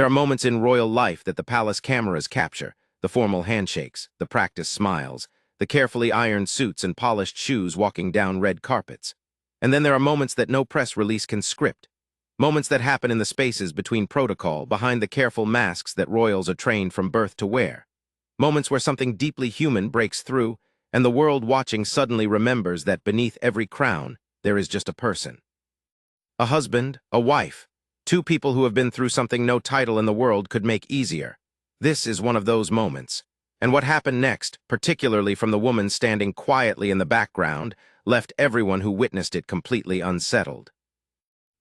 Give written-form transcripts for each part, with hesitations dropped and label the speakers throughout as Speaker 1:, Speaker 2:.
Speaker 1: There are moments in royal life that the palace cameras capture: the formal handshakes, the practiced smiles, the carefully ironed suits and polished shoes walking down red carpets. And then there are moments that no press release can script. Moments that happen in the spaces between protocol, behind the careful masks that royals are trained from birth to wear. Moments where something deeply human breaks through, and the world watching suddenly remembers that beneath every crown, there is just a person. A husband, a wife, two people who have been through something no title in the world could make easier. This is one of those moments. And what happened next, particularly from the woman standing quietly in the background, left everyone who witnessed it completely unsettled.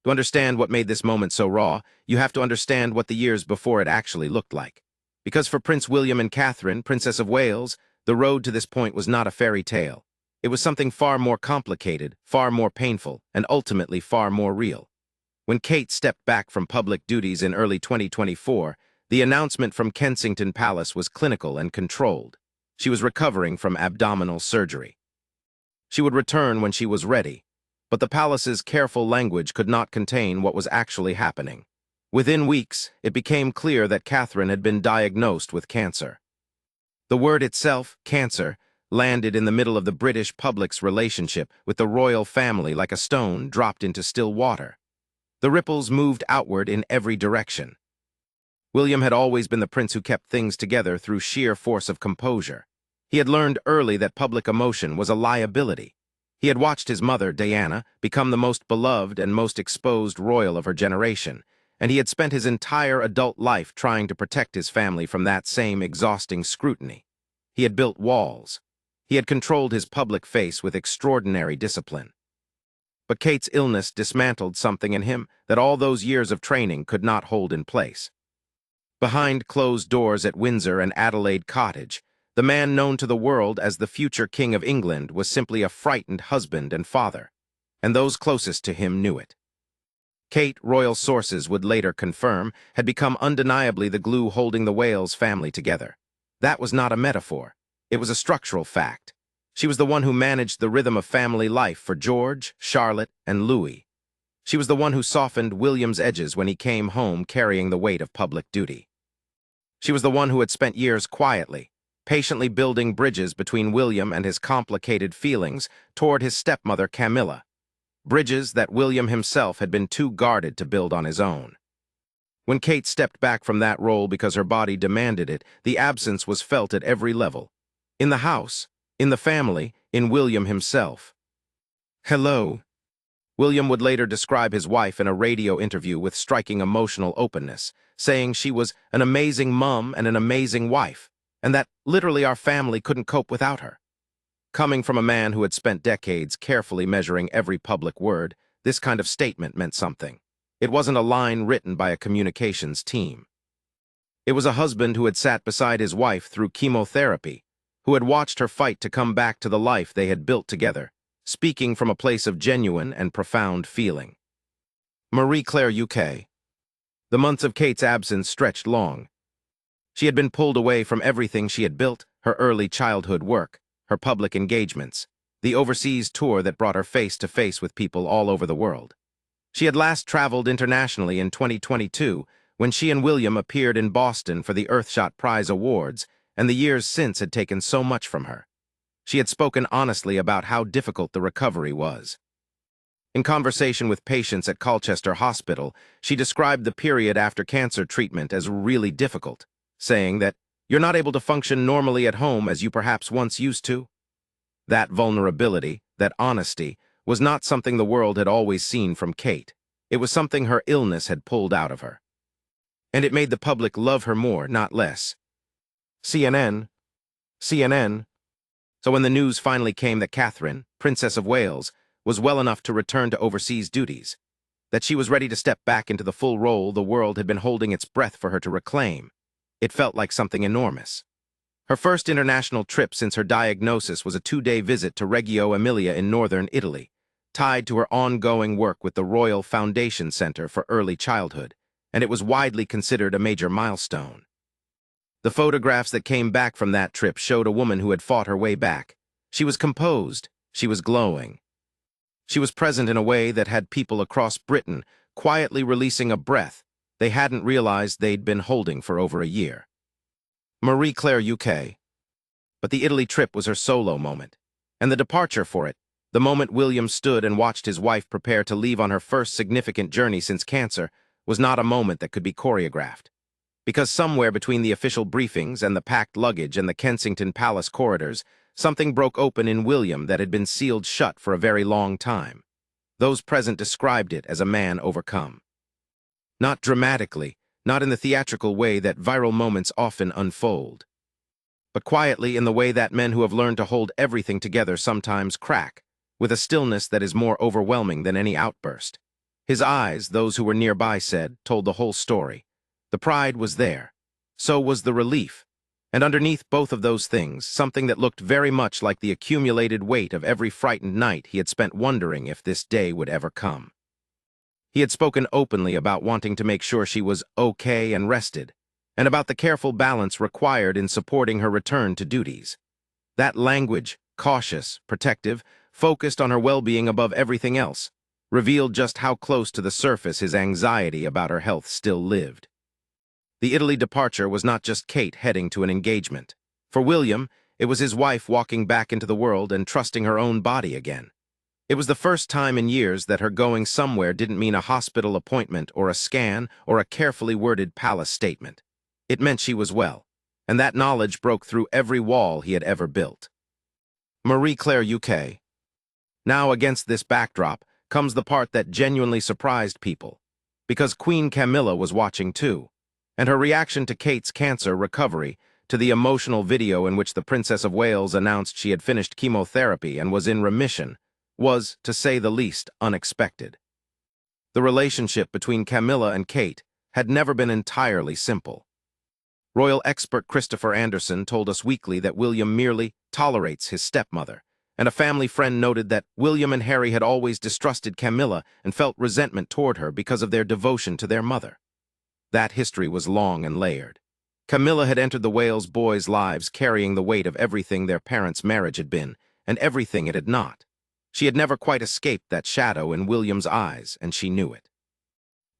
Speaker 1: To understand what made this moment so raw, you have to understand what the years before it actually looked like. Because for Prince William and Catherine, Princess of Wales, the road to this point was not a fairy tale. It was something far more complicated, far more painful, and ultimately far more real. When Kate stepped back from public duties in early 2024, the announcement from Kensington Palace was clinical and controlled. She was recovering from abdominal surgery. She would return when she was ready, but the palace's careful language could not contain what was actually happening. Within weeks, it became clear that Catherine had been diagnosed with cancer. The word itself, cancer, landed in the middle of the British public's relationship with the royal family like a stone dropped into still water. The ripples moved outward in every direction. William had always been the prince who kept things together through sheer force of composure. He had learned early that public emotion was a liability. He had watched his mother, Diana, become the most beloved and most exposed royal of her generation, and he had spent his entire adult life trying to protect his family from that same exhausting scrutiny. He had built walls. He had controlled his public face with extraordinary discipline. But Kate's illness dismantled something in him that all those years of training could not hold in place. Behind closed doors at Windsor and Adelaide Cottage, the man known to the world as the future King of England was simply a frightened husband and father, and those closest to him knew it. Kate, royal sources would later confirm, had become undeniably the glue holding the Wales family together. That was not a metaphor. It was a structural fact. She was the one who managed the rhythm of family life for George, Charlotte, and Louis. She was the one who softened William's edges when he came home carrying the weight of public duty. She was the one who had spent years quietly, patiently building bridges between William and his complicated feelings toward his stepmother Camilla, bridges that William himself had been too guarded to build on his own. When Kate stepped back from that role because her body demanded it, the absence was felt at every level. In the house, in the family, in William himself. "Hello." William would later describe his wife in a radio interview with striking emotional openness, saying she was an amazing mom and an amazing wife, and that literally our family couldn't cope without her. Coming from a man who had spent decades carefully measuring every public word, this kind of statement meant something. It wasn't a line written by a communications team. It was a husband who had sat beside his wife through chemotherapy, who had watched her fight to come back to the life they had built together, speaking from a place of genuine and profound feeling. Marie Claire, UK. The months of Kate's absence stretched long. She had been pulled away from everything she had built: her early childhood work, her public engagements, the overseas tour that brought her face to face with people all over the world. She had last traveled internationally in 2022 when she and William appeared in Boston for the Earthshot Prize Awards, and the years since had taken so much from her. She had spoken honestly about how difficult the recovery was. In conversation with patients at Colchester Hospital, she described the period after cancer treatment as really difficult, saying that, "You're not able to function normally at home as you perhaps once used to." That vulnerability, that honesty, was not something the world had always seen from Kate. It was something her illness had pulled out of her. And it made the public love her more, not less. CNN. So when the news finally came that Catherine, Princess of Wales, was well enough to return to overseas duties, that she was ready to step back into the full role the world had been holding its breath for her to reclaim, it felt like something enormous. Her first international trip since her diagnosis was a 2-day visit to Reggio Emilia in northern Italy, tied to her ongoing work with the Royal Foundation Center for Early Childhood, and it was widely considered a major milestone. The photographs that came back from that trip showed a woman who had fought her way back. She was composed. She was glowing. She was present in a way that had people across Britain quietly releasing a breath, they hadn't realized they'd been holding for over a year. Marie-Claire UK. But the Italy trip was her solo moment. And the departure for it, the moment William stood and watched his wife prepare to leave on her first significant journey since cancer, was not a moment that could be choreographed. Because somewhere between the official briefings and the packed luggage and the Kensington Palace corridors, something broke open in William that had been sealed shut for a very long time. Those present described it as a man overcome. Not dramatically, not in the theatrical way that viral moments often unfold, but quietly in the way that men who have learned to hold everything together sometimes crack, with a stillness that is more overwhelming than any outburst. His eyes, those who were nearby said, told the whole story. The pride was there. So was the relief. And underneath both of those things, something that looked very much like the accumulated weight of every frightened night he had spent wondering if this day would ever come. He had spoken openly about wanting to make sure she was okay and rested, and about the careful balance required in supporting her return to duties. That language, cautious, protective, focused on her well-being above everything else, revealed just how close to the surface his anxiety about her health still lived. The Italy departure was not just Kate heading to an engagement. For William, it was his wife walking back into the world and trusting her own body again. It was the first time in years that her going somewhere didn't mean a hospital appointment or a scan or a carefully worded palace statement. It meant she was well, and that knowledge broke through every wall he had ever built. Marie-Claire UK. Now against this backdrop comes the part that genuinely surprised people, because Queen Camilla was watching too, and her reaction to Kate's cancer recovery, to the emotional video in which the Princess of Wales announced she had finished chemotherapy and was in remission, was, to say the least, unexpected. The relationship between Camilla and Kate had never been entirely simple. Royal expert Christopher Anderson told Us Weekly that William merely tolerates his stepmother, and a family friend noted that William and Harry had always distrusted Camilla and felt resentment toward her because of their devotion to their mother. That history was long and layered. Camilla had entered the Wales boys' lives carrying the weight of everything their parents' marriage had been, and everything it had not. She had never quite escaped that shadow in William's eyes, and she knew it.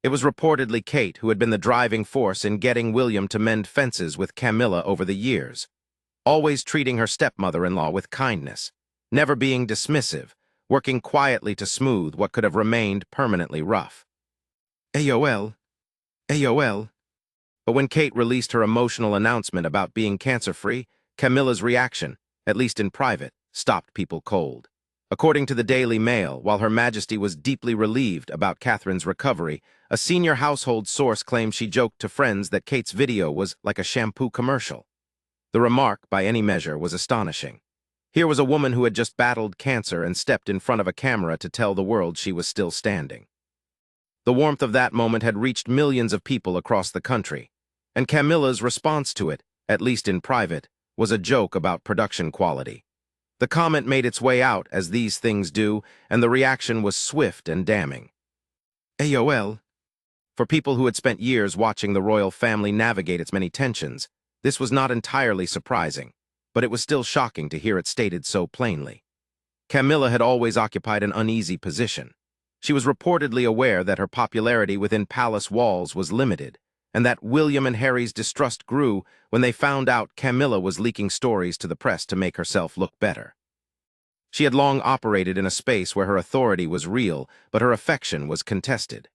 Speaker 1: It was reportedly Kate who had been the driving force in getting William to mend fences with Camilla over the years, always treating her stepmother-in-law with kindness, never being dismissive, working quietly to smooth what could have remained permanently rough. AOL. But when Kate released her emotional announcement about being cancer-free, Camilla's reaction, at least in private, stopped people cold. According to the Daily Mail, while Her Majesty was deeply relieved about Catherine's recovery, a senior household source claimed she joked to friends that Kate's video was like a shampoo commercial. The remark, by any measure, was astonishing. Here was a woman who had just battled cancer and stepped in front of a camera to tell the world she was still standing. The warmth of that moment had reached millions of people across the country, and Camilla's response to it, at least in private, was a joke about production quality. The comment made its way out, as these things do, and the reaction was swift and damning. AOL. For people who had spent years watching the royal family navigate its many tensions, this was not entirely surprising, but it was still shocking to hear it stated so plainly. Camilla had always occupied an uneasy position. She was reportedly aware that her popularity within palace walls was limited, and that William and Harry's distrust grew when they found out Camilla was leaking stories to the press to make herself look better. She had long operated in a space where her authority was real, but her affection was contested.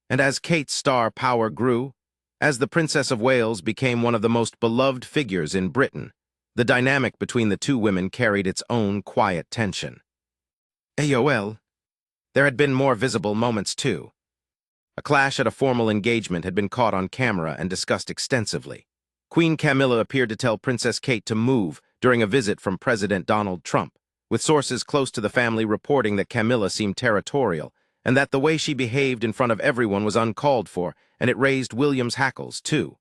Speaker 1: And as Kate's star power grew, as the Princess of Wales became one of the most beloved figures in Britain, the dynamic between the two women carried its own quiet tension. AOL. There had been more visible moments too. A clash at a formal engagement had been caught on camera and discussed extensively. Queen Camilla appeared to tell Princess Kate to move during a visit from President Donald Trump, with sources close to the family reporting that Camilla seemed territorial, and that the way she behaved in front of everyone was uncalled for, and it raised William's hackles, too.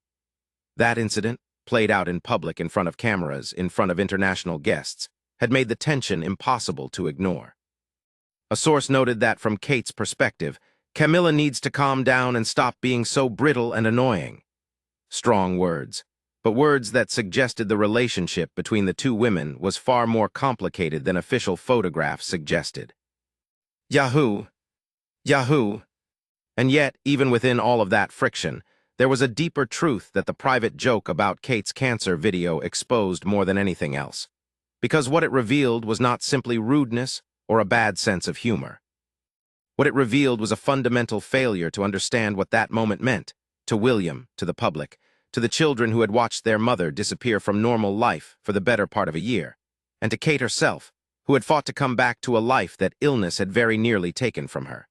Speaker 1: That incident, played out in public in front of cameras, in front of international guests, had made the tension impossible to ignore. A source noted that, from Kate's perspective, Camilla needs to calm down and stop being so brittle and annoying. Strong words, but words that suggested the relationship between the two women was far more complicated than official photographs suggested. Yahoo! And yet, even within all of that friction, there was a deeper truth that the private joke about Kate's cancer video exposed more than anything else. Because what it revealed was not simply rudeness or a bad sense of humor. What it revealed was a fundamental failure to understand what that moment meant to William, to the public, to the children who had watched their mother disappear from normal life for the better part of a year, and to Kate herself, who had fought to come back to a life that illness had very nearly taken from her.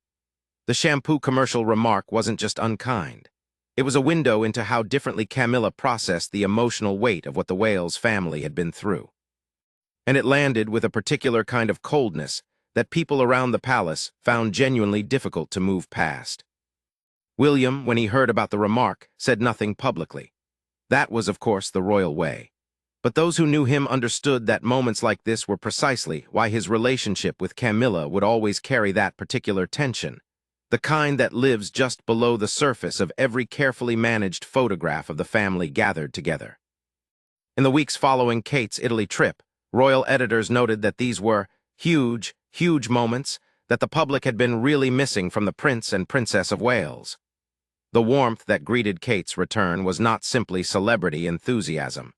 Speaker 1: The shampoo commercial remark wasn't just unkind. It was a window into how differently Camilla processed the emotional weight of what the Wales family had been through. And it landed with a particular kind of coldness that people around the palace found genuinely difficult to move past. William, when he heard about the remark, said nothing publicly. That was, of course, the royal way. But those who knew him understood that moments like this were precisely why his relationship with Camilla would always carry that particular tension, the kind that lives just below the surface of every carefully managed photograph of the family gathered together. In the weeks following Kate's Italy trip, royal editors noted that these were huge, huge moments that the public had been really missing from the Prince and Princess of Wales. The warmth that greeted Kate's return was not simply celebrity enthusiasm.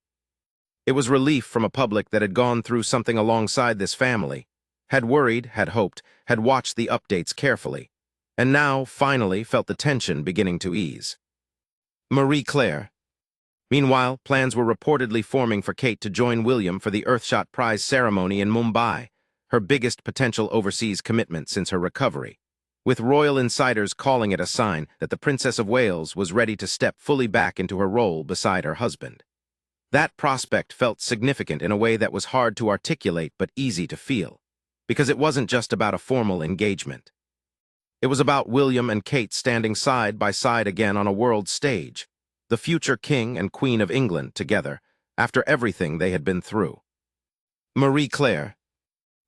Speaker 1: It was relief from a public that had gone through something alongside this family, had worried, had hoped, had watched the updates carefully, and now, finally, felt the tension beginning to ease. Marie Claire. Meanwhile, plans were reportedly forming for Kate to join William for the Earthshot Prize ceremony in Mumbai, her biggest potential overseas commitment since her recovery, with royal insiders calling it a sign that the Princess of Wales was ready to step fully back into her role beside her husband. That prospect felt significant in a way that was hard to articulate but easy to feel, because it wasn't just about a formal engagement. It was about William and Kate standing side by side again on a world stage, the future King and Queen of England together, after everything they had been through. Marie Claire.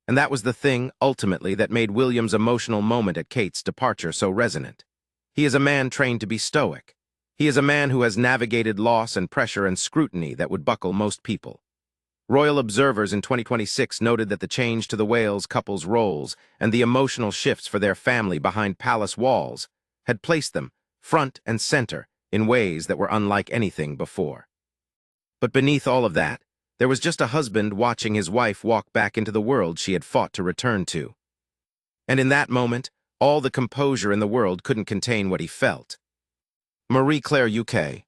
Speaker 1: And that was the thing, ultimately, that made William's emotional moment at Kate's departure so resonant. He is a man trained to be stoic. He is a man who has navigated loss and pressure and scrutiny that would buckle most people. Royal observers in 2026 noted that the change to the Wales couple's roles and the emotional shifts for their family behind palace walls had placed them front and center in ways that were unlike anything before. But beneath all of that, there was just a husband watching his wife walk back into the world she had fought to return to. And in that moment, all the composure in the world couldn't contain what he felt. Marie Claire UK.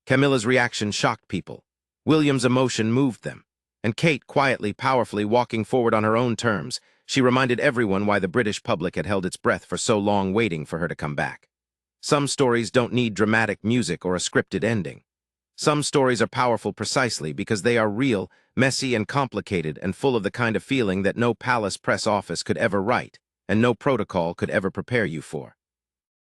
Speaker 1: Camilla's reaction shocked people. William's emotion moved them. And Kate, quietly, powerfully walking forward on her own terms, she reminded everyone why the British public had held its breath for so long waiting for her to come back. Some stories don't need dramatic music or a scripted ending. Some stories are powerful precisely because they are real, messy, and complicated and full of the kind of feeling that no palace press office could ever write and no protocol could ever prepare you for.